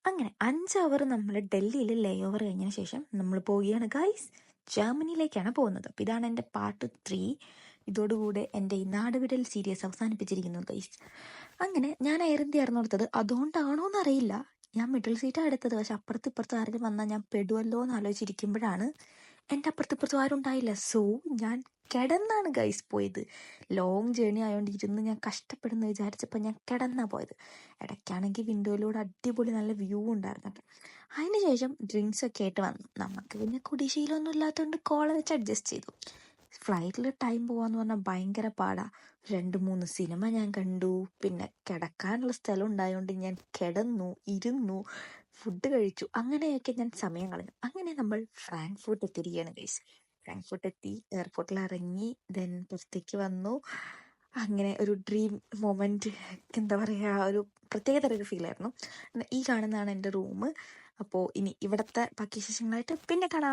അങ്ങനെ 5 അവർ നമ്മൾ ഡൽഹിയിൽ ലേ ഓവർ കഴിഞ്ഞതിന് ശേഷം നമ്മൾ പോവുകയാണ് ഗൈസ്. ജർമ്മനിയിലേക്കാണ് പോകുന്നത്. അപ്പോൾ ഇതാണ് എൻ്റെ പാർട്ട് 3. ഇതോടുകൂടെ എൻ്റെ ഈ നാടുവിടൽ സീരീസ് അവസാനിപ്പിച്ചിരിക്കുന്നു ഗൈസ്. അങ്ങനെ ഞാൻ എയർ ഇന്ത്യ ആയിരുന്നു എടുത്തത്. അതുകൊണ്ടാണോ എന്നറിയില്ല, ഞാൻ മിഡിൽ സീറ്റാണ് എടുത്തത്. പക്ഷെ അപ്പുറത്ത് ആരെങ്കിലും വന്നാൽ ഞാൻ പെടുവല്ലോ എന്ന് ആലോചിച്ചിരിക്കുമ്പോഴാണ് എൻ്റെ അപ്പുറത്തും ആരും ഉണ്ടായില്ല. സോ ഞാൻ കിടന്നാണ് ഗൈസ് പോയത്. ലോങ് ജേണി ആയതുകൊണ്ട് ഇരുന്ന് ഞാൻ കഷ്ടപ്പെടുന്നു വിചാരിച്ചപ്പോൾ ഞാൻ കിടന്നാണ് പോയത്. ഇടയ്ക്കാണെങ്കിൽ വിൻഡോയിലൂടെ അടിപൊളി നല്ല വ്യൂ ഉണ്ടായിരുന്നു. അതിന് ശേഷം ഡ്രിങ്ക്സ് ഒക്കെ ആയിട്ട് വന്നു. നമുക്ക് പിന്നെ കുടിശീലമൊന്നും ഇല്ലാത്തതുകൊണ്ട് കോള വെച്ച് അഡ്ജസ്റ്റ് ചെയ്തു. ഫ്ലൈറ്റിൽ ടൈം പോകാന്ന് പറഞ്ഞാൽ ഭയങ്കര പാടാ. 2-3 സിനിമ ഞാൻ കണ്ടു. പിന്നെ കിടക്കാനുള്ള സ്ഥലം ഉണ്ടായതുകൊണ്ട് ഞാൻ കിടന്നു, ഇരുന്നു, ഫുഡ് കഴിച്ചു. അങ്ങനെയൊക്കെ ഞാൻ സമയം കളഞ്ഞു. അങ്ങനെ നമ്മൾ ഫ്രാങ്ക്ഫർട്ട് എത്തിയിരിക്കുകയാണ് ഗൈസ്. ഫ്രാങ്ക്ഫർട്ട് എത്തി, എയർപോർട്ടിൽ ഇറങ്ങി, ദെൻ പുറത്തേക്ക് വന്നു. അങ്ങനെ ഒരു ഡ്രീം മൊമെന്റ്, എന്താ പറയുക, ഒരു പ്രത്യേകതര ഒരു ഫീലായിരുന്നു. ഈ കാണുന്നതാണ് എൻ്റെ റൂം. അപ്പോൾ ഇനി ഇവിടുത്തെ ബാക്കി വിശേഷങ്ങളായിട്ട് പിന്നെ കാണാം.